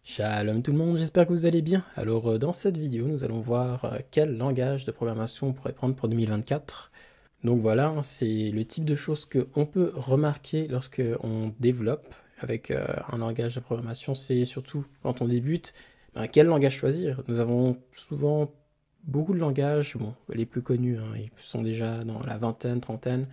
Shalom tout le monde, j'espère que vous allez bien. Alors dans cette vidéo, nous allons voir quel langage de programmation on pourrait prendre pour 2024. Donc voilà, hein, c'est le type de choses qu'on peut remarquer lorsque on développe avec un langage de programmation. C'est surtout quand on débute, quel langage choisir. Nous avons souvent beaucoup de langages, bon, les plus connus, hein, ils sont déjà dans la vingtaine, trentaine.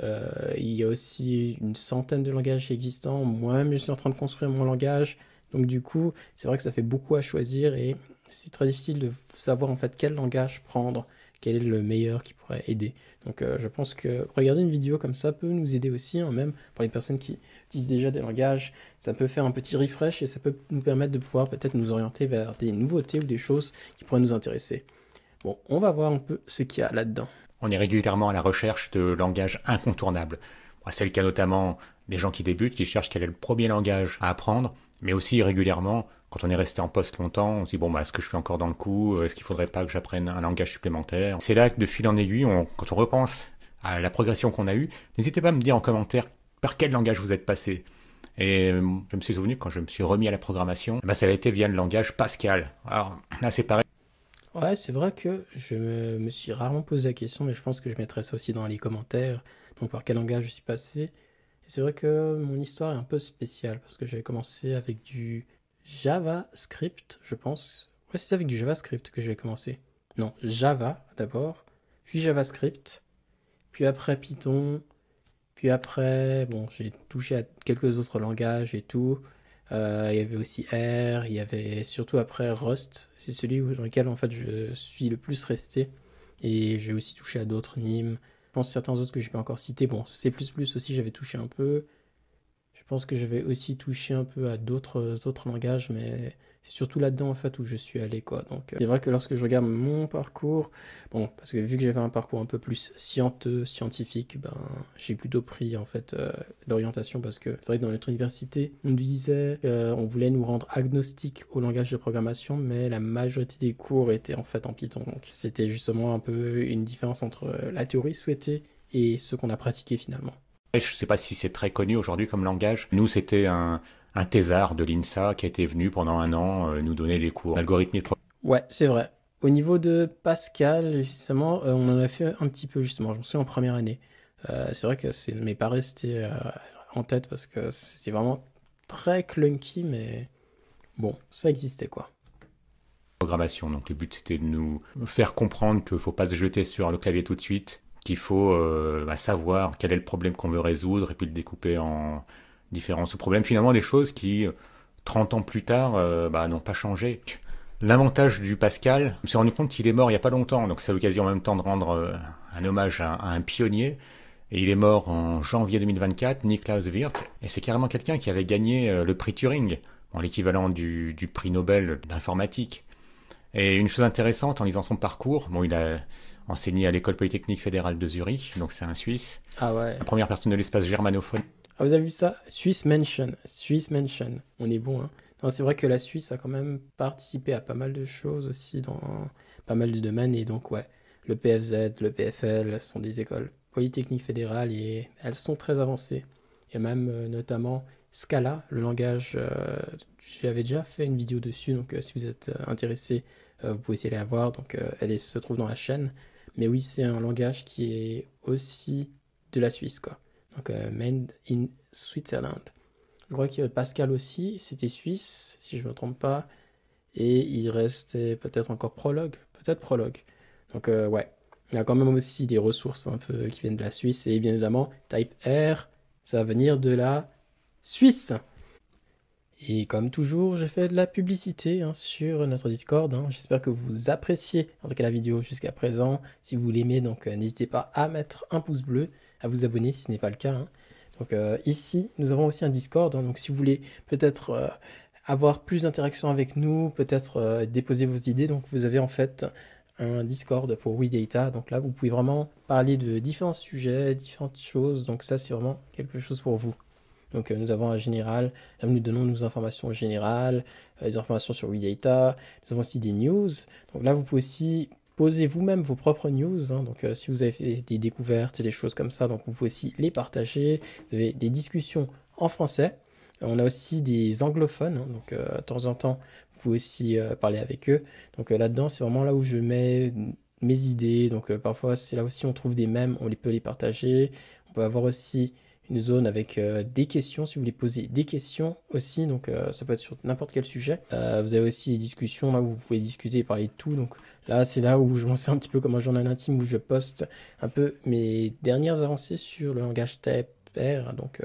Il y a aussi une centaine de langages existants. Moi-même, je suis en train de construire mon langage. Donc du coup, c'est vrai que ça fait beaucoup à choisir et c'est très difficile de savoir en fait quel langage prendre, quel est le meilleur qui pourrait aider. Donc je pense que regarder une vidéo comme ça peut nous aider aussi, hein, même pour les personnes qui utilisent déjà des langages, ça peut faire un petit refresh et ça peut nous permettre de pouvoir peut-être nous orienter vers des nouveautés ou des choses qui pourraient nous intéresser. Bon, on va voir un peu ce qu'il y a là-dedans. On est régulièrement à la recherche de langages incontournables. C'est le cas notamment des gens qui débutent, qui cherchent quel est le premier langage à apprendre, mais aussi régulièrement, quand on est resté en poste longtemps, on se dit est-ce que je suis encore dans le coup? Est-ce qu'il ne faudrait pas que j'apprenne un langage supplémentaire? C'est là que de fil en aiguille, quand on repense à la progression qu'on a eue, n'hésitez pas à me dire en commentaire par quel langage vous êtes passé. Et je me suis souvenu, quand je me suis remis à la programmation, ça a été via le langage Pascal. Alors là, c'est pareil. Ouais, c'est vrai que je me suis rarement posé la question, mais je pense que je mettrai ça aussi dans les commentaires. Donc par quel langage je suis passé. Et c'est vrai que mon histoire est un peu spéciale, parce que j'avais commencé avec du JavaScript, je pense. Ouais, c'est avec du JavaScript que j'avais commencé. Non, Java d'abord, puis JavaScript, puis après Python, puis après, bon, j'ai touché à quelques autres langages et tout. Il y avait aussi R, il y avait surtout après Rust, c'est celui dans lequel en fait je suis le plus resté. Et j'ai aussi touché à d'autres NIM. Je pense certains autres que je pas encore cités. Bon, C++ aussi j'avais touché un peu. Je pense que j'avais aussi touché un peu à d'autres langages, mais c'est surtout là-dedans en fait où je suis allé quoi. Donc c'est vrai que lorsque je regarde mon parcours, bon, parce que vu que j'avais un parcours un peu plus scientifique, j'ai plutôt pris en fait l'orientation parce que c'est vrai que dans notre université, on nous disait qu'on voulait nous rendre agnostiques au langage de programmation, mais la majorité des cours étaient en fait en Python. Donc c'était justement un peu une différence entre la théorie souhaitée et ce qu'on a pratiqué finalement. Je ne sais pas si c'est très connu aujourd'hui comme langage. Nous, c'était un thésard de l'INSA qui était venu pendant un an nous donner des cours d'algorithmie de programmation. Ouais, c'est vrai. Au niveau de Pascal, justement, on en a fait un petit peu, justement. J'en suis en première année. C'est vrai que ça ne m'est pas resté en tête parce que c'est vraiment très clunky, mais bon, ça existait quoi. Donc le but, c'était de nous faire comprendre qu'il ne faut pas se jeter sur le clavier tout de suite, qu'il faut savoir quel est le problème qu'on veut résoudre et puis le découper en différents sous-problèmes. Finalement, des choses qui, 30 ans plus tard, n'ont pas changé. L'avantage du Pascal, je me suis rendu compte qu'il est mort il n'y a pas longtemps, donc c'est l'occasion en même temps de rendre un hommage à un pionnier. Et il est mort en janvier 2024, Niklaus Wirth, et c'est carrément quelqu'un qui avait gagné le prix Turing, l'équivalent du prix Nobel d'informatique. Et une chose intéressante en lisant son parcours, il a enseigné à l'école polytechnique fédérale de Zurich, donc c'est un Suisse, Ah ouais. la première personne de l'espace germanophone. Ah, vous avez vu ça? Swiss Mention. Swiss Mention. On est bon, hein. Non, c'est vrai que la Suisse a quand même participé à pas mal de choses aussi dans pas mal de domaines. Et donc, ouais, le PFZ, le PFL sont des écoles polytechniques fédérales et elles sont très avancées. Il y a même notamment Scala, le langage. J'avais déjà fait une vidéo dessus, donc si vous êtes intéressé, vous pouvez essayer de la voir. Donc, se trouve dans la chaîne. Mais oui, c'est un langage qui est aussi de la Suisse, quoi. Donc, made in Switzerland. Je crois que Pascal aussi, c'était suisse, si je ne me trompe pas. Et il restait peut-être encore Prologue. Peut-être Prologue. Donc, ouais. Il y a quand même aussi des ressources un peu qui viennent de la Suisse. Et bien évidemment, Type R, ça va venir de la Suisse. Et comme toujours, je fais de la publicité sur notre Discord. J'espère que vous appréciez en tout cas la vidéo jusqu'à présent. Si vous l'aimez, donc n'hésitez pas à mettre un pouce bleu, à vous abonner si ce n'est pas le cas. Donc ici, nous avons aussi un Discord. Donc si vous voulez peut-être avoir plus d'interaction avec nous, peut-être déposer vos idées, donc vous avez en fait un Discord pour WeData. Donc là, vous pouvez vraiment parler de différents sujets, différentes choses. Donc ça, c'est vraiment quelque chose pour vous. Donc nous avons un général, là nous donnons nos informations générales, des informations sur WeData, nous avons aussi des news. Donc là vous pouvez aussi poser vous-même vos propres news. Donc si vous avez fait des découvertes, des choses comme ça, donc vous pouvez aussi les partager. Vous avez des discussions en français. On a aussi des anglophones, hein, donc de temps en temps, vous pouvez aussi parler avec eux. Donc là-dedans, c'est vraiment là où je mets mes idées. Donc parfois, c'est là aussi on trouve des mèmes, peut les partager. On peut avoir aussi une zone avec des questions, si vous voulez poser des questions aussi. Donc ça peut être sur n'importe quel sujet. Vous avez aussi des discussions là où vous pouvez discuter et parler de tout. Donc là, c'est là où je m'en sers un petit peu comme un journal intime où je poste un peu mes dernières avancées sur le langage TypeR. Donc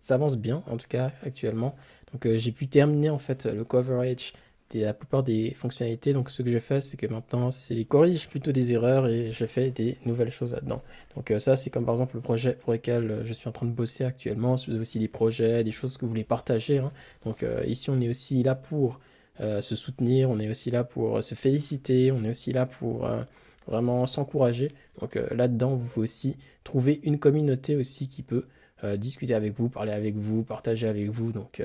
ça avance bien, en tout cas, actuellement. Donc j'ai pu terminer en fait le coverage de la plupart des fonctionnalités. Donc ce que je fais, c'est que maintenant, c'est corrige plutôt des erreurs et je fais des nouvelles choses là-dedans. Donc ça, c'est comme par exemple le projet pour lequel je suis en train de bosser actuellement. Si vous avez aussi des projets, des choses que vous voulez partager, hein. Donc ici, on est aussi là pour se soutenir, on est aussi là pour se féliciter, on est aussi là pour vraiment s'encourager. Donc là-dedans, vous pouvez aussi trouver une communauté aussi qui peut discuter avec vous, parler avec vous, partager avec vous. Donc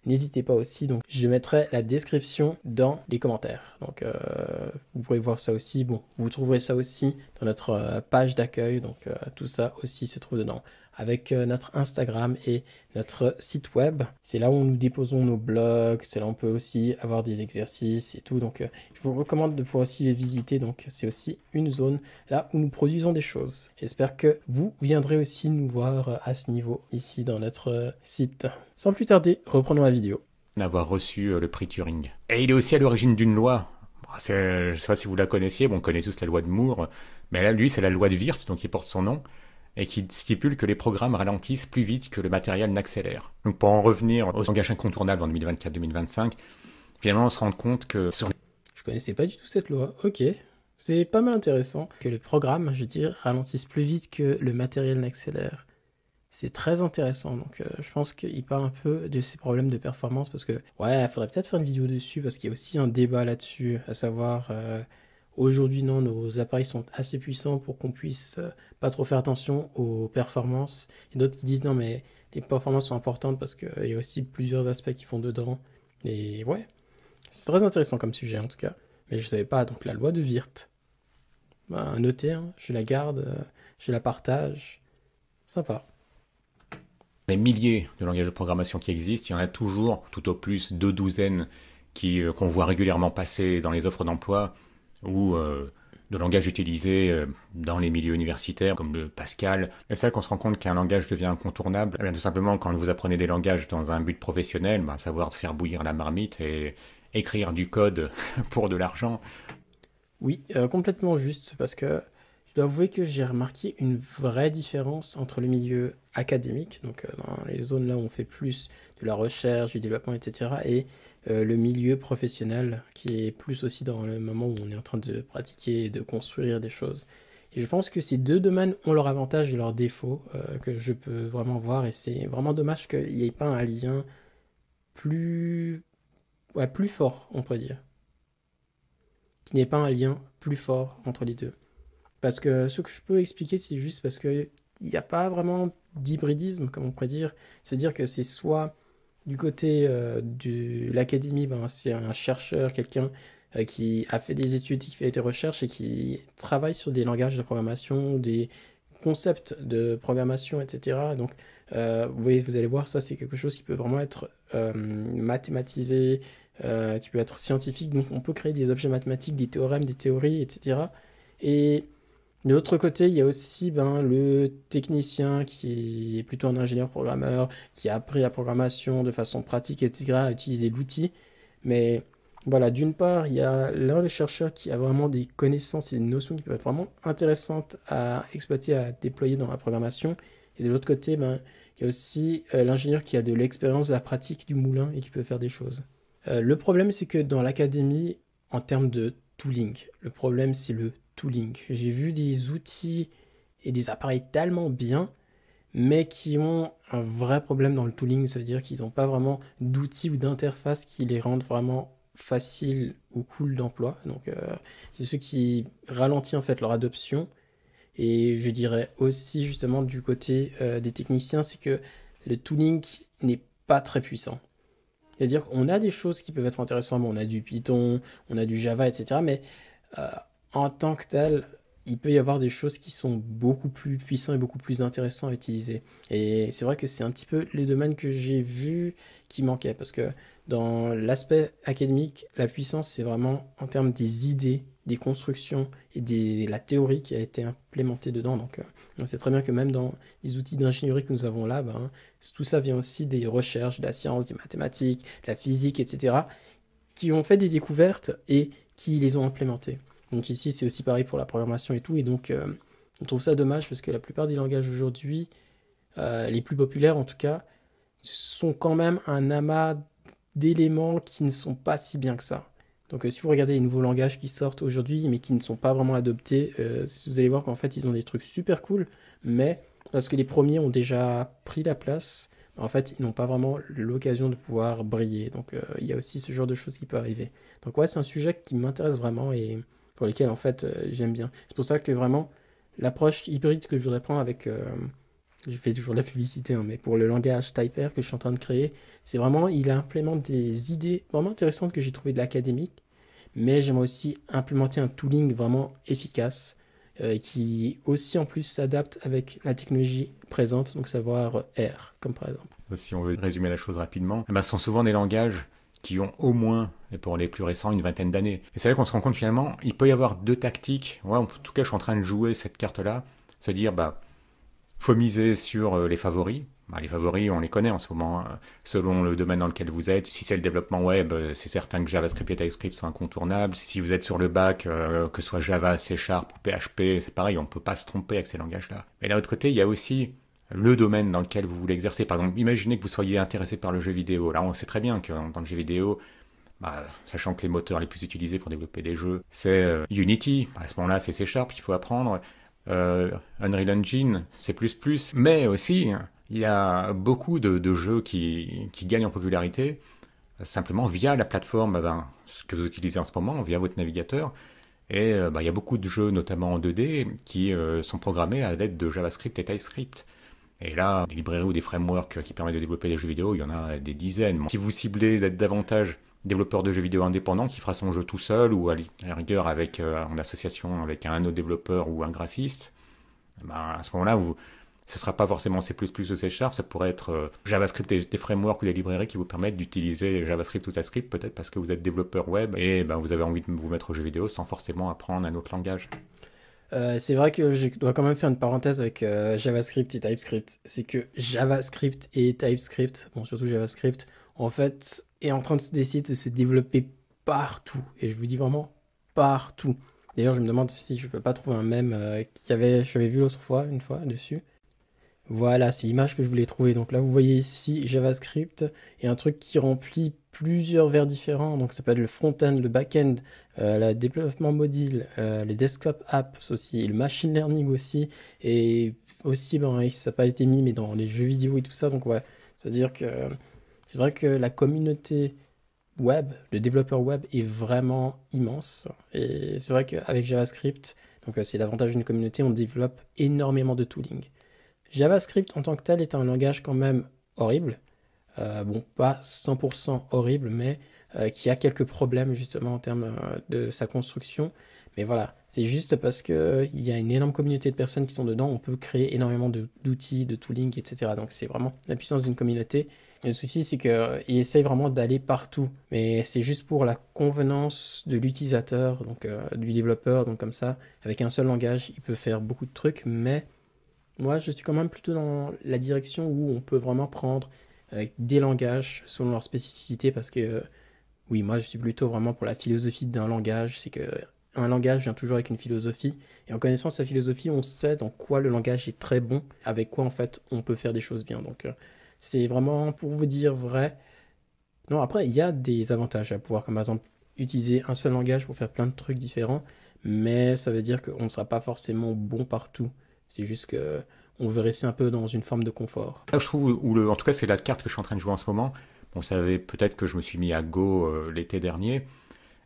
n'hésitez pas aussi. Donc je mettrai la description dans les commentaires. Donc vous pourrez voir ça aussi. Bon, vous trouverez ça aussi dans notre page d'accueil. Donc tout ça aussi se trouve dedans. Avec notre Instagram et notre site web. C'est là où nous déposons nos blogs. C'est là où on peut aussi avoir des exercices et tout. Donc je vous recommande de pouvoir aussi les visiter. Donc c'est aussi une zone là où nous produisons des choses. J'espère que vous viendrez aussi nous voir à ce niveau ici dans notre site. Sans plus tarder, reprenons la vidéo. D'avoir reçu le prix Turing. Et il est aussi à l'origine d'une loi. Je ne sais pas si vous la connaissiez, bon, on connaît tous la loi de Moore, mais là, lui, c'est la loi de Wirth, donc qui porte son nom, et qui stipule que les programmes ralentissent plus vite que le matériel n'accélère. Donc pour en revenir aux langages incontournables en 2024-2025, finalement, on se rend compte que sur... Je connaissais pas du tout cette loi, ok. C'est pas mal intéressant que les programmes, je veux dire, ralentissent plus vite que le matériel n'accélère. C'est très intéressant, donc je pense qu'il parle un peu de ces problèmes de performance parce que, ouais, il faudrait peut-être faire une vidéo dessus parce qu'il y a aussi un débat là-dessus, à savoir, aujourd'hui non, nos appareils sont assez puissants pour qu'on puisse pas trop faire attention aux performances. Et d'autres qui disent non, mais les performances sont importantes parce qu'il y a aussi plusieurs aspects qui font dedans. Et ouais, c'est très intéressant comme sujet en tout cas. Mais je savais pas, donc la loi de Wirth. Bah, notez, hein, je la garde, je la partage. Sympa. les milliers de langages de programmation qui existent, il y en a toujours, tout au plus 2 douzaines qu'on voit régulièrement passer dans les offres d'emploi ou de langages utilisés dans les milieux universitaires comme le Pascal. Et c'est là qu'on se rend compte qu'un langage devient incontournable. Eh bien, tout simplement, quand vous apprenez des langages dans un but professionnel, savoir faire bouillir la marmite et écrire du code pour de l'argent. Oui, complètement juste, parce que je dois avouer que j'ai remarqué une vraie différence entre le milieu académique, donc dans les zones là où on fait plus de la recherche, du développement, etc., et le milieu professionnel, qui est plus aussi dans le moment où on est en train de pratiquer et de construire des choses. Et je pense que ces deux domaines ont leurs avantages et leurs défauts que je peux vraiment voir, et c'est vraiment dommage qu'il n'y ait pas un lien plus, ouais, plus fort, on pourrait dire. Qu'il n'y ait pas un lien plus fort entre les deux. Parce que ce que je peux expliquer, c'est juste parce qu'il n'y a pas vraiment d'hybridisme, comme on pourrait dire. C'est-à-dire que c'est soit du côté de l'académie, c'est un chercheur, quelqu'un qui a fait des études, qui fait des recherches et qui travaille sur des langages de programmation, des concepts de programmation, etc. Donc, vous allez voir, ça c'est quelque chose qui peut vraiment être mathématisé, qui peut être scientifique. Donc, on peut créer des objets mathématiques, des théorèmes, des théories, etc. Et de l'autre côté, il y a aussi le technicien qui est plutôt un ingénieur programmeur, qui a appris la programmation de façon pratique, etc., à utiliser l'outil. Mais voilà, d'une part, il y a l'un des chercheurs qui a vraiment des connaissances et des notions qui peuvent être vraiment intéressantes à exploiter, à déployer dans la programmation. Et de l'autre côté, il y a aussi l'ingénieur qui a de l'expérience de la pratique du moulin et qui peut faire des choses. Le problème, c'est que dans l'académie, en termes de tooling, le problème, c'est le tooling. J'ai vu des outils et des appareils tellement bien, mais qui ont un vrai problème dans le tooling, ça veut dire qu'ils n'ont pas vraiment d'outils ou d'interfaces qui les rendent vraiment faciles ou cool d'emploi. Donc c'est ce qui ralentit en fait leur adoption. Et je dirais aussi justement du côté des techniciens, c'est que le tooling n'est pas très puissant. C'est-à-dire qu'on a des choses qui peuvent être intéressantes, on a du Python, on a du Java, etc. Mais en tant que tel, il peut y avoir des choses qui sont beaucoup plus puissantes et beaucoup plus intéressantes à utiliser. Et c'est vrai que c'est un petit peu les domaines que j'ai vus qui manquaient, parce que dans l'aspect académique, la puissance, c'est vraiment en termes des idées, des constructions et la théorie qui a été implémentée dedans. Donc, on sait très bien que même dans les outils d'ingénierie que nous avons là, ben, tout ça vient aussi des recherches, de la science, des mathématiques, de la physique, etc., qui ont fait des découvertes et qui les ont implémentées. Donc ici, c'est aussi pareil pour la programmation et tout. Et donc, on trouve ça dommage parce que la plupart des langages aujourd'hui, les plus populaires en tout cas, sont quand même un amas d'éléments qui ne sont pas si bien que ça. Donc si vous regardez les nouveaux langages qui sortent aujourd'hui, mais qui ne sont pas vraiment adoptés, vous allez voir qu'en fait, ils ont des trucs super cool, mais parce que les premiers ont déjà pris la place, en fait, ils n'ont pas vraiment l'occasion de pouvoir briller. Donc il y a aussi ce genre de choses qui peut arriver. Donc ouais, c'est un sujet qui m'intéresse vraiment et pour lesquels en fait j'aime bien. C'est pour ça que vraiment l'approche hybride que je voudrais prendre avec, je fais toujours de la publicité, hein, mais pour le langage Typer que je suis en train de créer, c'est vraiment, il implémente des idées vraiment intéressantes que j'ai trouvées de l'académique, mais j'aimerais aussi implémenter un tooling vraiment efficace qui aussi en plus s'adapte avec la technologie présente, donc savoir R, comme par exemple. Si on veut résumer la chose rapidement, eh ben, ce sont souvent des langages qui ont au moins, et pour les plus récents, une vingtaine d'années. Et c'est là qu'on se rend compte finalement, il peut y avoir deux tactiques. Ouais, en tout cas, je suis en train de jouer cette carte-là, se dire, bah, faut miser sur les favoris. Bah, les favoris, on les connaît en ce moment, selon le domaine dans lequel vous êtes. Si c'est le développement web, c'est certain que JavaScript et TypeScript sont incontournables. Si vous êtes sur le bac, que ce soit Java, C# ou PHP, c'est pareil, on ne peut pas se tromper avec ces langages-là. Mais d'un autre côté, il y a aussi le domaine dans lequel vous voulez exercer. Par exemple, imaginez que vous soyez intéressé par le jeu vidéo. Là, on sait très bien que dans le jeu vidéo, bah, sachant que les moteurs les plus utilisés pour développer des jeux, c'est Unity. À ce moment-là, c'est C# qu'il faut apprendre. Unreal Engine, C++. Mais aussi, il y a beaucoup de jeux qui gagnent en popularité simplement via la plateforme ce que vous utilisez en ce moment, via votre navigateur. Et il y a beaucoup de jeux, notamment en 2D, qui sont programmés à l'aide de JavaScript et TypeScript. Et là, des librairies ou des frameworks qui permettent de développer des jeux vidéo, il y en a des dizaines. Si vous ciblez d'être davantage développeur de jeux vidéo indépendant qui fera son jeu tout seul ou à la rigueur avec, en association avec un autre développeur ou un graphiste, à ce moment-là, ce ne sera pas forcément C++ ou C#, ça pourrait être JavaScript et des frameworks ou des librairies qui vous permettent d'utiliser JavaScript ou TypeScript, peut-être parce que vous êtes développeur web et vous avez envie de vous mettre aux jeux vidéo sans forcément apprendre un autre langage. C'est vrai que je dois quand même faire une parenthèse avec JavaScript et TypeScript. C'est que JavaScript et TypeScript, bon surtout JavaScript, en fait, est en train d'essayer de se développer partout. Et je vous dis vraiment partout. D'ailleurs, je me demande si je peux pas trouver un mème j'avais vu l'autre fois, une fois, dessus. Voilà, c'est l'image que je voulais trouver. Donc là, vous voyez ici JavaScript et un truc qui remplit plusieurs vers différents. Donc ça peut être le front-end, le back-end, le développement mobile, les desktop apps aussi, le machine learning aussi. Et aussi, ça n'a pas été mis, mais dans les jeux vidéo et tout ça. Donc ouais, c'est-à-dire que c'est vrai que la communauté web, le développeur web est vraiment immense. Et c'est vrai qu'avec JavaScript, donc c'est l'avantage d'une communauté, on développe énormément de tooling. JavaScript en tant que tel est un langage quand même horrible. Bon, pas 100% horrible, mais qui a quelques problèmes justement en termes de sa construction. Mais voilà, c'est juste parce qu'il y a une énorme communauté de personnes qui sont dedans, on peut créer énormément d'outils, de tooling, etc. Donc c'est vraiment la puissance d'une communauté. Et le souci, c'est qu'il essaye vraiment d'aller partout. Mais c'est juste pour la convenance de l'utilisateur, donc du développeur. Donc comme ça, avec un seul langage, il peut faire beaucoup de trucs, mais moi, je suis quand même plutôt dans la direction où on peut vraiment prendre des langages selon leur spécificité parce que, oui, moi, je suis plutôt vraiment pour la philosophie d'un langage. C'est que un langage vient toujours avec une philosophie et en connaissant sa philosophie, on sait dans quoi le langage est très bon, avec quoi, en fait, on peut faire des choses bien. Donc, c'est vraiment pour vous dire vrai. Non, après, il y a des avantages à pouvoir, comme par exemple, utiliser un seul langage pour faire plein de trucs différents, mais ça veut dire qu'on ne sera pas forcément bon partout. C'est juste que on veut rester un peu dans une forme de confort. Là, je trouve, en tout cas, c'est la carte que je suis en train de jouer en ce moment. Bon, vous savez peut-être que je me suis mis à Go l'été dernier,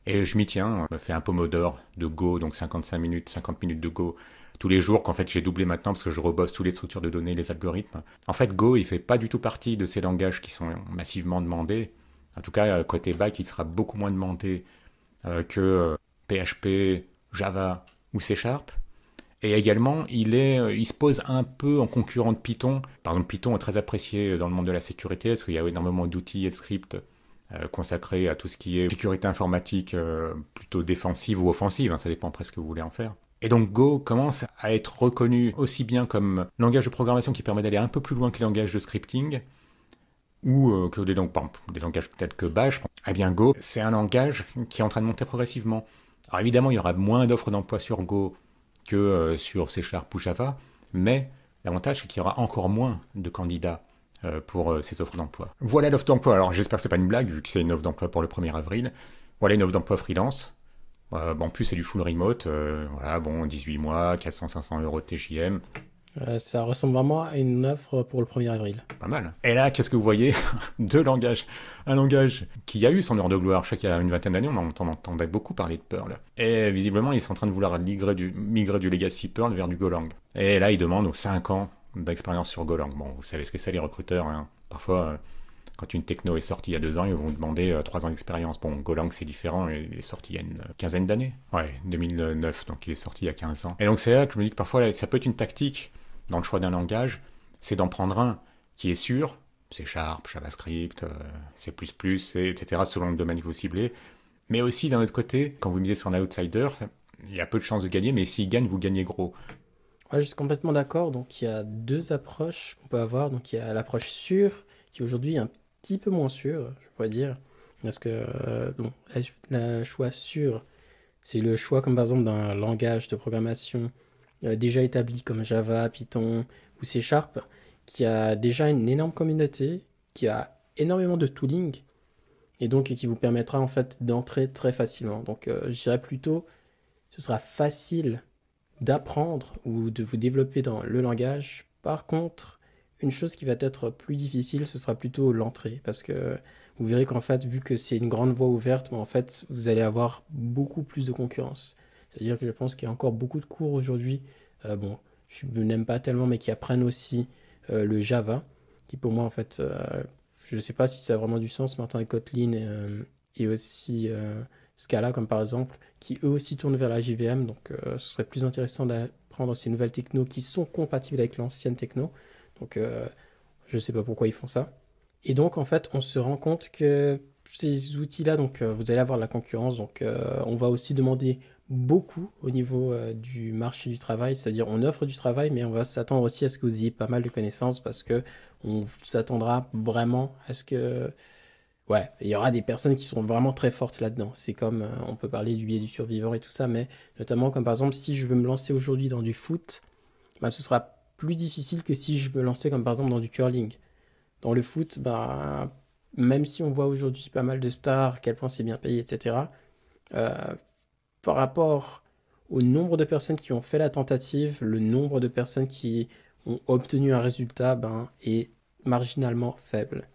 et je m'y tiens. Je me fais un pomodore de Go, donc 55 minutes, 50 minutes de Go tous les jours, qu'en fait j'ai doublé maintenant parce que je rebosse toutes les structures de données, les algorithmes. En fait, Go, il fait pas du tout partie de ces langages qui sont massivement demandés. En tout cas, côté back, il sera beaucoup moins demandé que PHP, Java ou C#. Et également, il se pose un peu en concurrent de Python. Par exemple, Python est très apprécié dans le monde de la sécurité, parce qu'il y a énormément d'outils et de scripts consacrés à tout ce qui est sécurité informatique plutôt défensive ou offensive, hein, ça dépend presque ce que vous voulez en faire. Et donc Go commence à être reconnu aussi bien comme langage de programmation qui permet d'aller un peu plus loin que les langages de scripting, ou que des langages peut-être que Bash. Eh bien Go, c'est un langage qui est en train de monter progressivement. Alors évidemment, il y aura moins d'offres d'emploi sur Go que sur C# ou Java, mais l'avantage c'est qu'il y aura encore moins de candidats pour ces offres d'emploi. Voilà l'offre d'emploi. Alors j'espère que c'est pas une blague, vu que c'est une offre d'emploi pour le 1er avril. Voilà une offre d'emploi freelance. En plus, c'est du full remote. 18 mois, 400-500 euros de TJM. Ça ressemble vraiment à une offre pour le 1er avril. Pas mal. Et là, qu'est-ce que vous voyez? Deux langages. Un langage qui a eu son heure de gloire. Je sais qu'il y a une vingtaine d'années, on entendait beaucoup parler de Perl. Et visiblement, ils sont en train de vouloir migrer du legacy Perl vers du Golang. Et là, ils demandent 5 ans d'expérience sur Golang. Bon, vous savez ce que c'est, les recruteurs. Hein. Parfois, quand une techno est sortie il y a 2 ans, ils vont vous demander 3 ans d'expérience. Bon, Golang, c'est différent. Il est sorti il y a une quinzaine d'années. Ouais, 2009, donc il est sorti il y a 15 ans. Et donc, c'est là que je me dis que parfois, ça peut être une tactique dans le choix d'un langage, c'est d'en prendre un qui est sûr, C#, JavaScript, C++, etc., selon le domaine que vous ciblez. Mais aussi, d'un autre côté, quand vous misez sur un outsider, il y a peu de chances de gagner, mais s'il gagne, vous gagnez gros. Ouais, je suis complètement d'accord. Donc, il y a deux approches qu'on peut avoir. Donc, il y a l'approche sûre, qui aujourd'hui est un petit peu moins sûre, je pourrais dire. Parce que, le choix sûr, c'est le choix, comme par exemple, d'un langage de programmation déjà établi comme Java, Python ou C#, qui a déjà une énorme communauté, qui a énormément de tooling, et donc qui vous permettra en fait d'entrer très facilement. Donc je dirais plutôt, ce sera facile d'apprendre ou de vous développer dans le langage. Par contre, une chose qui va être plus difficile, ce sera plutôt l'entrée, parce que vous verrez qu'en fait, vu que c'est une grande voie ouverte, en fait, vous allez avoir beaucoup plus de concurrence. C'est-à-dire que je pense qu'il y a encore beaucoup de cours aujourd'hui, je n'aime pas tellement, mais qui apprennent aussi le Java, qui pour moi, en fait, je ne sais pas si ça a vraiment du sens maintenant avec Kotlin et aussi Scala, comme par exemple, qui eux aussi tournent vers la JVM, donc ce serait plus intéressant d'apprendre ces nouvelles technos qui sont compatibles avec l'ancienne techno, donc je ne sais pas pourquoi ils font ça. Et donc, en fait, on se rend compte que ces outils-là, donc vous allez avoir de la concurrence, donc on va aussi demander beaucoup au niveau du marché du travail, c'est-à-dire on offre du travail, mais on va s'attendre aussi à ce que vous ayez pas mal de connaissances parce que on s'attendra vraiment à ce que, ouais, il y aura des personnes qui sont vraiment très fortes là-dedans. C'est comme, on peut parler du biais du survivant et tout ça, mais notamment comme par exemple si je veux me lancer aujourd'hui dans du foot, bah, ce sera plus difficile que si je me lançais comme par exemple dans du curling. Dans le foot, bah, même si on voit aujourd'hui pas mal de stars, à quel point c'est bien payé, etc., euh, par rapport au nombre de personnes qui ont fait la tentative, le nombre de personnes qui ont obtenu un résultat est marginalement faible.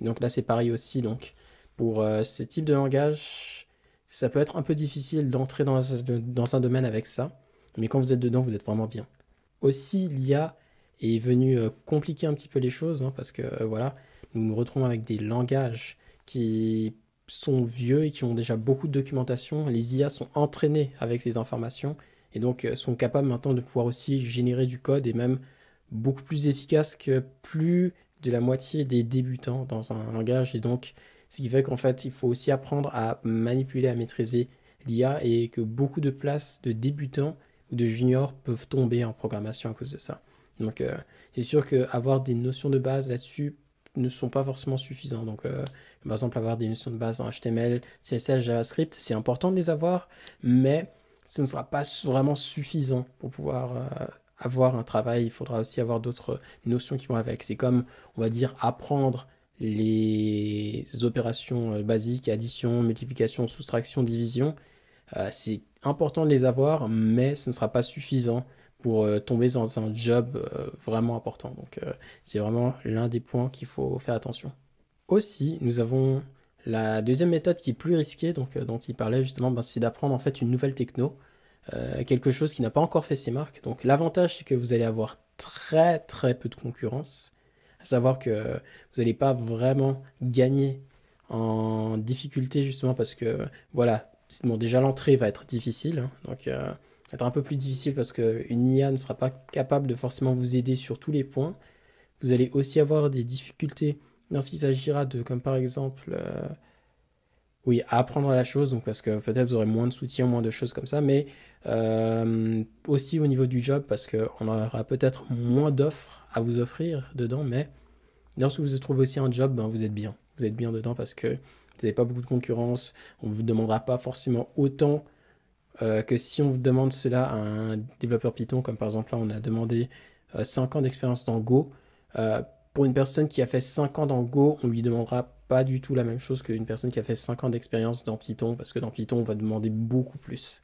Donc là, c'est pareil aussi. Donc, pour ce type de langage, ça peut être un peu difficile d'entrer dans un domaine avec ça. Mais quand vous êtes dedans, vous êtes vraiment bien. Aussi, l'IA est venue compliquer un petit peu les choses, hein, parce que voilà, nous nous retrouvons avec des langages qui sont vieux et qui ont déjà beaucoup de documentation. Les IA sont entraînées avec ces informations et donc sont capables maintenant de pouvoir aussi générer du code et même beaucoup plus efficace que plus de la moitié des débutants dans un langage. Et donc, ce qui fait qu'en fait, il faut aussi apprendre à manipuler, à maîtriser l'IA et que beaucoup de places de débutants ou de juniors peuvent tomber en programmation à cause de ça. Donc, c'est sûr qu'avoir des notions de base là-dessus ne sont pas forcément suffisants. Donc, par exemple, avoir des notions de base en HTML, CSS, JavaScript, c'est important de les avoir, mais ce ne sera pas vraiment suffisant pour pouvoir avoir un travail. Il faudra aussi avoir d'autres notions qui vont avec. C'est comme, on va dire, apprendre les opérations basiques, addition, multiplication, soustraction, division. C'est important de les avoir, mais ce ne sera pas suffisant pour tomber dans un job vraiment important. Donc, c'est vraiment l'un des points qu'il faut faire attention. Aussi, nous avons la deuxième méthode qui est plus risquée, donc, dont il parlait justement, c'est d'apprendre en fait une nouvelle techno, quelque chose qui n'a pas encore fait ses marques. Donc l'avantage, c'est que vous allez avoir très très peu de concurrence, à savoir que vous n'allez pas vraiment gagner en difficulté justement parce que voilà, bon, déjà l'entrée va être difficile, hein, donc être un peu plus difficile parce qu'une IA ne sera pas capable de forcément vous aider sur tous les points. Vous allez aussi avoir des difficultés lorsqu'il s'agira de, comme par exemple, oui, apprendre la chose, donc parce que peut-être vous aurez moins de soutien, moins de choses comme ça, mais aussi au niveau du job, parce qu'on aura peut-être moins d'offres à vous offrir dedans, mais lorsque vous trouvez aussi un job, ben, vous êtes bien. Vous êtes bien dedans parce que vous n'avez pas beaucoup de concurrence, on ne vous demandera pas forcément autant que si on vous demande cela à un développeur Python, comme par exemple là on a demandé 5 ans d'expérience dans Go. Pour une personne qui a fait 5 ans dans Go, on lui demandera pas du tout la même chose qu'une personne qui a fait 5 ans d'expérience dans Python, parce que dans Python on va demander beaucoup plus.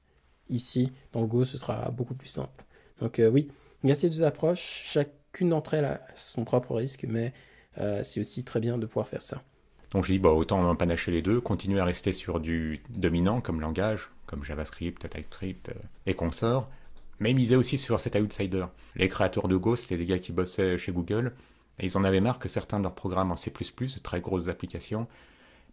Ici, dans Go, ce sera beaucoup plus simple. Donc oui, il y a ces deux approches, chacune d'entre elles a son propre risque, mais c'est aussi très bien de pouvoir faire ça. Donc je dis, bah, autant en panacher les deux, continuer à rester sur du dominant comme langage, comme JavaScript, TypeScript et consorts, mais miser aussi sur cet outsider. Les créateurs de Go, c'était des gars qui bossaient chez Google, et ils en avaient marre que certains de leurs programmes en C++, de très grosses applications,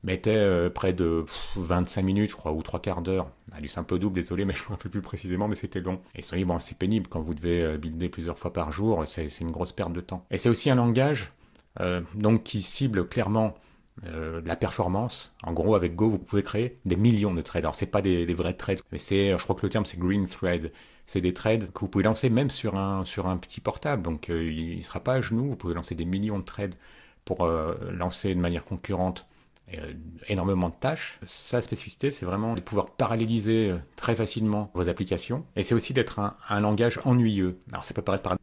mettaient près de 25 minutes, je crois, ou 3/4 d'heure. Du simple au double, désolé, mais je ne me rappelle plus précisément, mais c'était long. Et ils se sont dit, bon, c'est pénible quand vous devez builder plusieurs fois par jour, c'est une grosse perte de temps. Et c'est aussi un langage donc qui cible clairement la performance. En gros, avec Go, vous pouvez créer des millions de threads. Alors, c'est pas des vrais threads, mais je crois que le terme c'est green thread. C'est des threads que vous pouvez lancer même sur un petit portable. Donc, il ne sera pas à genoux. Vous pouvez lancer des millions de threads pour lancer de manière concurrente énormément de tâches. Sa spécificité, c'est vraiment de pouvoir paralléliser très facilement vos applications. Et c'est aussi d'être un langage ennuyeux. Alors, ça peut paraître paradoxal.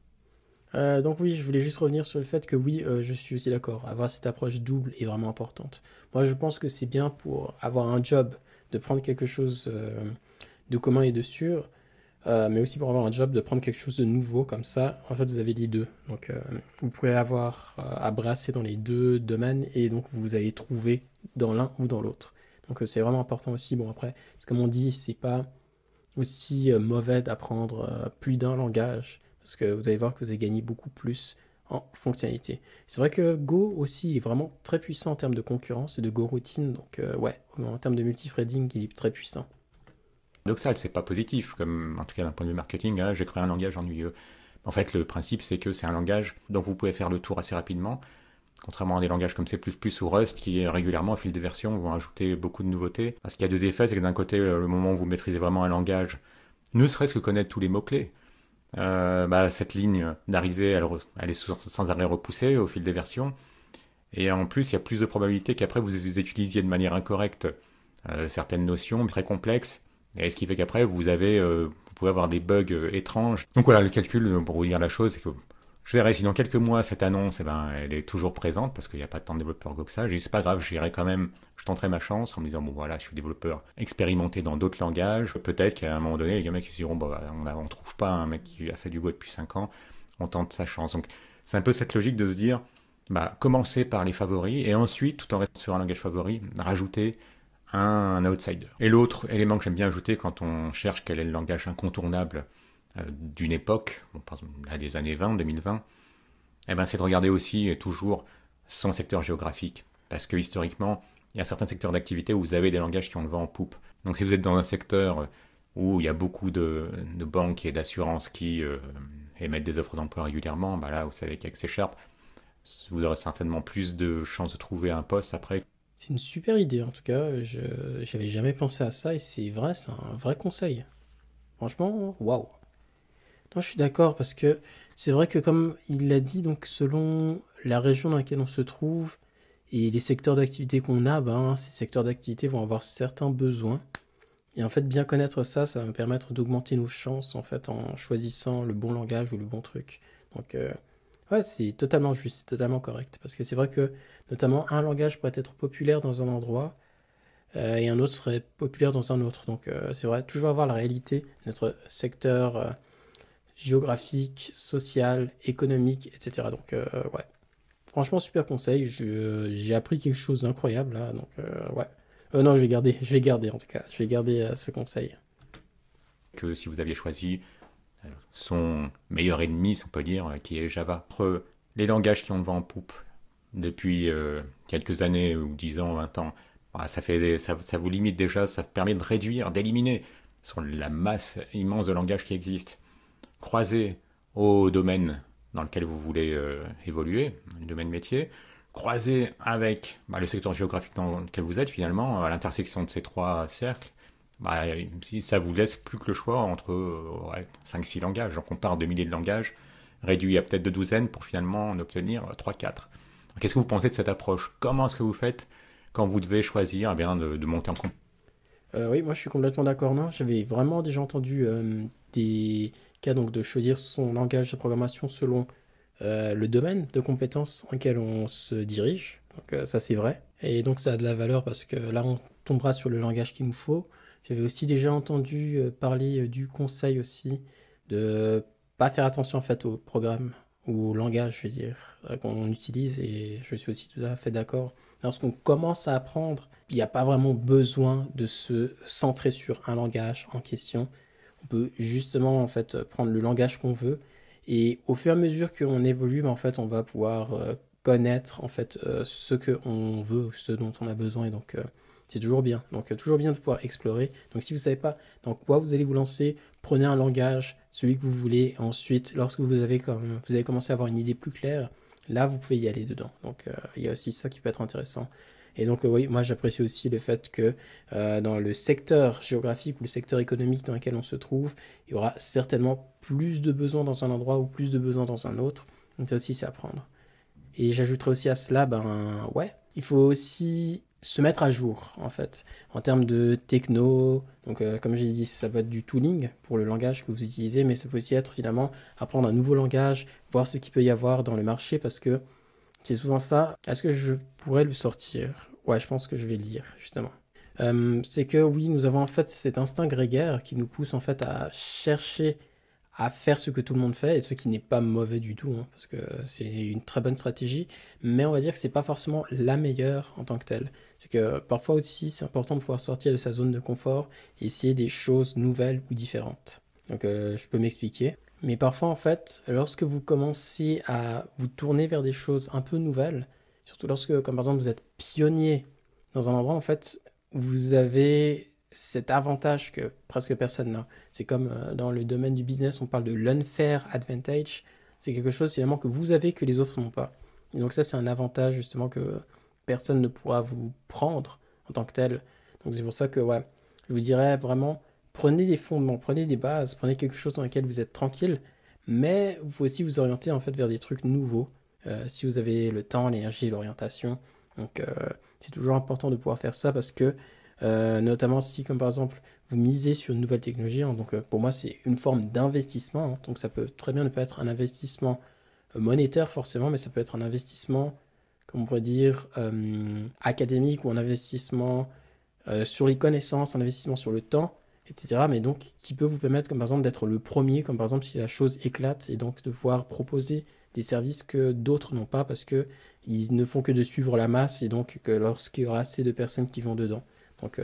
Donc oui, je voulais juste revenir sur le fait que oui, je suis aussi d'accord. Avoir cette approche double est vraiment importante. Moi, je pense que c'est bien pour avoir un job de prendre quelque chose de commun et de sûr, mais aussi pour avoir un job de prendre quelque chose de nouveau comme ça. En fait, vous avez les deux. Donc, vous pourrez avoir à brasser dans les deux domaines et donc vous allez trouver dans l'un ou dans l'autre. Donc, c'est vraiment important aussi. Bon, après, comme on dit, c'est pas aussi mauvais d'apprendre plus d'un langage parce que vous allez voir que vous allez gagner beaucoup plus en fonctionnalité. C'est vrai que Go aussi est vraiment très puissant en termes de concurrence et de Go routine, donc ouais, en termes de multithreading, il est très puissant. Paradoxal, c'est pas positif, comme en tout cas d'un point de vue marketing, hein, j'ai créé un langage ennuyeux. En fait, le principe, c'est que c'est un langage dont vous pouvez faire le tour assez rapidement, contrairement à des langages comme C++ ou Rust qui régulièrement, au fil des versions, vont ajouter beaucoup de nouveautés. Parce qu'il y a deux effets, c'est que d'un côté, le moment où vous maîtrisez vraiment un langage, ne serait-ce que connaître tous les mots-clés, cette ligne d'arrivée, elle est sans arrêt repoussée au fil des versions. Et en plus, il y a plus de probabilité qu'après vous utilisiez de manière incorrecte certaines notions très complexes. Et ce qui fait qu'après, vous pouvez avoir des bugs étranges. Donc voilà, le calcul, pour vous dire la chose, c'est que je verrai si dans quelques mois, cette annonce, elle est toujours présente, parce qu'il n'y a pas tant de développeurs Go que ça. J'ai dit, c'est pas grave, j'irai quand même, je tenterai ma chance en me disant, bon voilà, je suis développeur expérimenté dans d'autres langages. Peut-être qu'à un moment donné, les mecs se diront, on trouve pas un mec qui a fait du Go depuis 5 ans, on tente sa chance. Donc c'est un peu cette logique de se dire, commencer par les favoris, et ensuite, tout en restant sur un langage favori, rajouter un outsider. Et l'autre élément que j'aime bien ajouter quand on cherche quel est le langage incontournable d'une époque, par exemple là, des années 20, 2020, c'est de regarder aussi toujours son secteur géographique. Parce que historiquement, il y a certains secteurs d'activité où vous avez des langages qui ont le vent en poupe. Donc si vous êtes dans un secteur où il y a beaucoup de banques et d'assurances qui émettent des offres d'emploi régulièrement, là vous savez qu'avec C#, vous aurez certainement plus de chances de trouver un poste après. C'est une super idée en tout cas, j'avais jamais pensé à ça et c'est vrai, c'est un vrai conseil. Franchement, waouh. Non, je suis d'accord parce que c'est vrai que comme il l'a dit, donc selon la région dans laquelle on se trouve et les secteurs d'activité qu'on a, ces secteurs d'activité vont avoir certains besoins. Et en fait, bien connaître ça, ça va me permettre d'augmenter nos chances en fait en choisissant le bon langage ou le bon truc. Donc ouais, c'est totalement juste, c'est totalement correct. Parce que c'est vrai que notamment un langage pourrait être populaire dans un endroit et un autre serait populaire dans un autre. Donc c'est vrai, toujours avoir la réalité de notre secteur géographique, social, économique, etc. Donc ouais, franchement super conseil. J'ai appris quelque chose d'incroyable là. Donc ouais. Non, je vais garder en tout cas. Je vais garder ce conseil. Que si vous aviez choisi son meilleur ennemi, si on peut dire, qui est Java. Entre les langages qui ont le vent en poupe depuis quelques années, ou 10 ans, 20 ans, ça vous limite déjà, ça permet de réduire, d'éliminer sur la masse immense de langages qui existent, croisé au domaine dans lequel vous voulez évoluer, le domaine métier, croisé avec le secteur géographique dans lequel vous êtes, finalement, à l'intersection de ces trois cercles, si ça vous laisse plus que le choix entre 5-6 langages. Donc on part de milliers de langages, réduit à peut-être de douzaines pour finalement en obtenir 3-4. Qu'est-ce que vous pensez de cette approche? Comment est-ce que vous faites quand vous devez choisir de monter en compétence? Oui, moi je suis complètement d'accord. Non, j'avais vraiment déjà entendu des cas donc de choisir son langage de programmation selon le domaine de compétences en lequel on se dirige. Donc ça c'est vrai. Et donc ça a de la valeur parce que là on tombera sur le langage qu'il nous faut. J'avais aussi déjà entendu parler du conseil aussi de pas faire attention en fait au programme ou au langage, je veux dire, qu'on utilise et je suis aussi tout à fait d'accord. Lorsqu'on commence à apprendre, il n'y a pas vraiment besoin de se centrer sur un langage en question. On peut justement en fait prendre le langage qu'on veut et au fur et à mesure qu'on évolue, en fait, on va pouvoir connaître en fait ce qu'on veut, ce dont on a besoin et donc c'est toujours bien. Donc toujours bien de pouvoir explorer. Donc si vous ne savez pas dans quoi vous allez vous lancer, prenez un langage, celui que vous voulez. Ensuite, lorsque vous avez commencé à avoir une idée plus claire, là vous pouvez y aller dedans. Donc il y a aussi ça qui peut être intéressant. Et donc oui, moi j'apprécie aussi le fait que dans le secteur géographique ou le secteur économique dans lequel on se trouve, il y aura certainement plus de besoins dans un endroit ou plus de besoins dans un autre. Donc ça aussi c'est à prendre. Et j'ajouterais aussi à cela, ouais, il faut aussi se mettre à jour en fait en termes de techno. Donc comme j'ai dit, ça peut être du tooling pour le langage que vous utilisez, mais ça peut aussi être finalement apprendre un nouveau langage, voir ce qu'il peut y avoir dans le marché parce que c'est souvent ça. Est-ce que je pourrais le sortir? Ouais, je pense que je vais le lire justement. C'est que oui, nous avons en fait cet instinct grégaire qui nous pousse en fait à chercher à faire ce que tout le monde fait, et ce qui n'est pas mauvais du tout, hein, parce que c'est une très bonne stratégie, mais on va dire que c'est pas forcément la meilleure en tant que telle. C'est que parfois aussi, c'est important de pouvoir sortir de sa zone de confort et essayer des choses nouvelles ou différentes. Donc je peux m'expliquer. Mais parfois, en fait, lorsque vous commencez à vous tourner vers des choses un peu nouvelles, surtout lorsque, comme par exemple, vous êtes pionnier dans un endroit, en fait, vous avez cet avantage que presque personne n'a. C'est comme dans le domaine du business, on parle de l'unfair advantage. C'est quelque chose finalement que vous avez que les autres n'ont pas. Et donc ça, c'est un avantage justement que personne ne pourra vous prendre en tant que tel. Donc c'est pour ça que ouais, je vous dirais vraiment, prenez des fondements, prenez des bases, prenez quelque chose dans lequel vous êtes tranquille, mais vous pouvez aussi vous orienter en fait vers des trucs nouveaux si vous avez le temps, l'énergie, l'orientation. Donc c'est toujours important de pouvoir faire ça parce que notamment si, comme par exemple, vous misez sur une nouvelle technologie, hein, donc pour moi c'est une forme d'investissement, hein, donc ça peut très bien ne pas être un investissement monétaire forcément, mais ça peut être un investissement, comme on pourrait dire, académique ou un investissement sur les connaissances, un investissement sur le temps, etc. Mais donc qui peut vous permettre, comme par exemple, d'être le premier, comme par exemple si la chose éclate, et donc de pouvoir proposer des services que d'autres n'ont pas parce que ils ne font que de suivre la masse et donc que lorsqu'il y aura assez de personnes qui vont dedans. Donc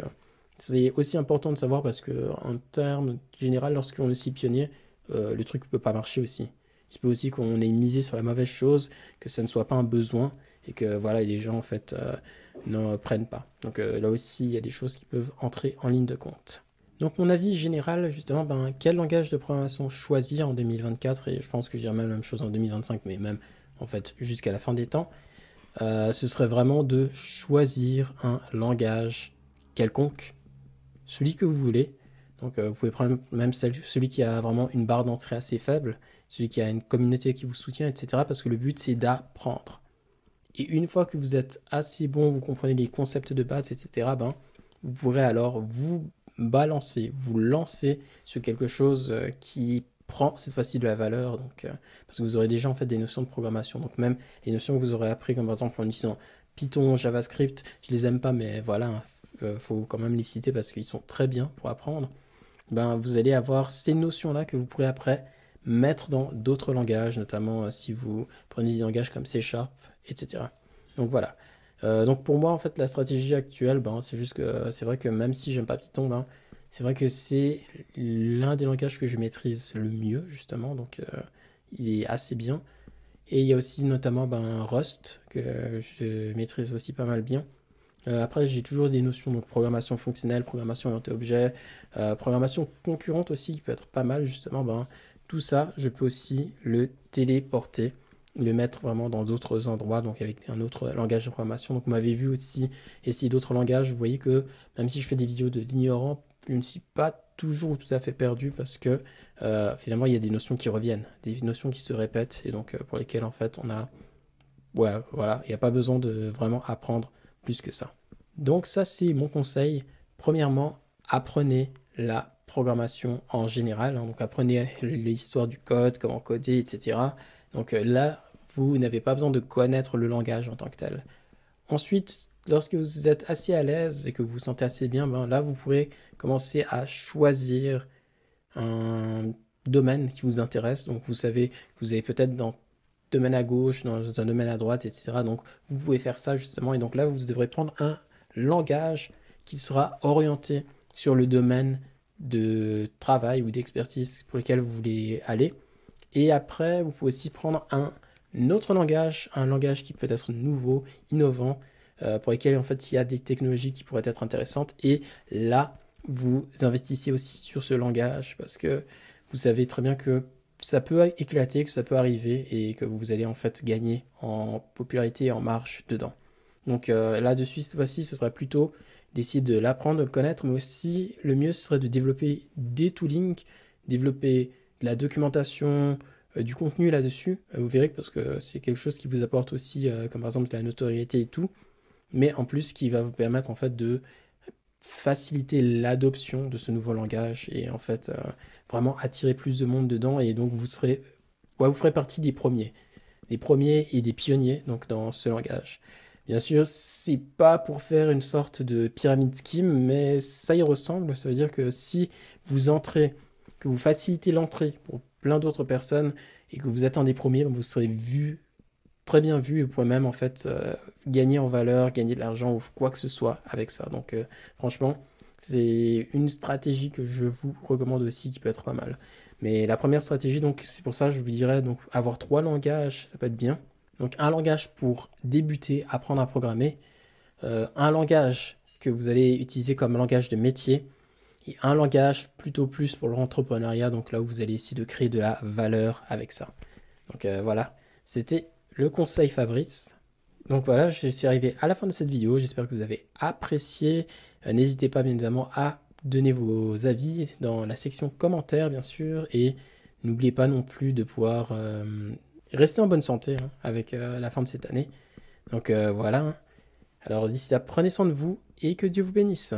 c'est aussi important de savoir parce que en termes général, lorsqu'on est aussi pionnier, le truc ne peut pas marcher aussi. Il se peut aussi qu'on ait misé sur la mauvaise chose, que ça ne soit pas un besoin et que voilà, les gens en fait ne prennent pas. Donc là aussi, il y a des choses qui peuvent entrer en ligne de compte. Donc mon avis général, justement, quel langage de programmation choisir en 2024, et je pense que je dirais même la même chose en 2025, mais même en fait jusqu'à la fin des temps, ce serait vraiment de choisir un langage quelconque, celui que vous voulez. Donc vous pouvez prendre même celui qui a vraiment une barre d'entrée assez faible, celui qui a une communauté qui vous soutient, etc. Parce que le but c'est d'apprendre. Et une fois que vous êtes assez bon, vous comprenez les concepts de base, etc., vous pourrez alors vous balancer, vous lancer sur quelque chose qui prend cette fois-ci de la valeur, donc, parce que vous aurez déjà en fait des notions de programmation, donc même les notions que vous aurez appris, comme par exemple en utilisant Python, JavaScript, je les aime pas, mais voilà, faut quand même les citer parce qu'ils sont très bien pour apprendre. Vous allez avoir ces notions-là que vous pourrez après mettre dans d'autres langages, notamment si vous prenez des langages comme C#, etc. Donc voilà. Donc pour moi, en fait, la stratégie actuelle, c'est juste que c'est vrai que même si j'aime pas Python, c'est vrai que c'est l'un des langages que je maîtrise le mieux, justement. Donc il est assez bien. Et il y a aussi notamment Rust, que je maîtrise aussi pas mal bien. Après, j'ai toujours des notions, donc programmation fonctionnelle, programmation orientée objet, programmation concurrente aussi, qui peut être pas mal justement. Ben, tout ça, je peux aussi le téléporter, le mettre vraiment dans d'autres endroits, donc avec un autre langage de programmation. Donc, vous m'avez vu aussi essayer d'autres langages. Vous voyez que même si je fais des vidéos de l'ignorant, je ne suis pas toujours tout à fait perdu parce que finalement, il y a des notions qui reviennent, des notions qui se répètent et donc pour lesquelles en fait on a, ouais, voilà, il n'y a pas besoin de vraiment apprendre plus que ça. Donc ça, c'est mon conseil. Premièrement, apprenez la programmation en général, hein. Donc apprenez l'histoire du code, comment coder, etc. Donc là, vous n'avez pas besoin de connaître le langage en tant que tel. Ensuite, lorsque vous êtes assez à l'aise et que vous vous sentez assez bien, ben là, vous pourrez commencer à choisir un domaine qui vous intéresse. Donc vous savez que vous avez peut-être dans domaine à gauche, dans un domaine à droite, etc. Donc vous pouvez faire ça justement. Et donc là, vous devrez prendre un langage qui sera orienté sur le domaine de travail ou d'expertise pour lequel vous voulez aller. Et après, vous pouvez aussi prendre un autre langage, un langage qui peut être nouveau, innovant, pour lesquels en fait il y a des technologies qui pourraient être intéressantes. Et là, vous investissez aussi sur ce langage parce que vous savez très bien que ça peut éclater, que ça peut arriver et que vous allez en fait gagner en popularité et en marge dedans. Donc là-dessus, cette fois-ci, ce serait plutôt d'essayer de l'apprendre, de le connaître, mais aussi le mieux serait de développer des toolings, développer de la documentation, du contenu là-dessus. Vous verrez parce que c'est quelque chose qui vous apporte aussi, comme par exemple la notoriété et tout, mais en plus qui va vous permettre en fait de faciliter l'adoption de ce nouveau langage et en fait vraiment attirer plus de monde dedans et donc vous serez, ouais, vous ferez partie des premiers et des pionniers donc dans ce langage. Bien sûr, c'est pas pour faire une sorte de pyramide scheme, mais ça y ressemble. Ça veut dire que si vous entrez, que vous facilitez l'entrée pour plein d'autres personnes et que vous êtes un des premiers, vous serez vu, très bien vu, et vous pouvez même en fait gagner en valeur, gagner de l'argent ou quoi que ce soit avec ça. Donc franchement, c'est une stratégie que je vous recommande aussi qui peut être pas mal. Mais la première stratégie, donc c'est pour ça que je vous dirais donc avoir 3 langages, ça peut être bien. Donc un langage pour débuter, apprendre à programmer, un langage que vous allez utiliser comme langage de métier, et un langage plutôt plus pour l'entrepreneuriat, donc là où vous allez essayer de créer de la valeur avec ça. Donc voilà, c'était le conseil Fabrice. Donc voilà, je suis arrivé à la fin de cette vidéo, j'espère que vous avez apprécié. N'hésitez pas bien évidemment à donner vos avis dans la section commentaires bien sûr, et n'oubliez pas non plus de pouvoir rester en bonne santé hein, avec la fin de cette année. Donc voilà, alors d'ici là, prenez soin de vous et que Dieu vous bénisse.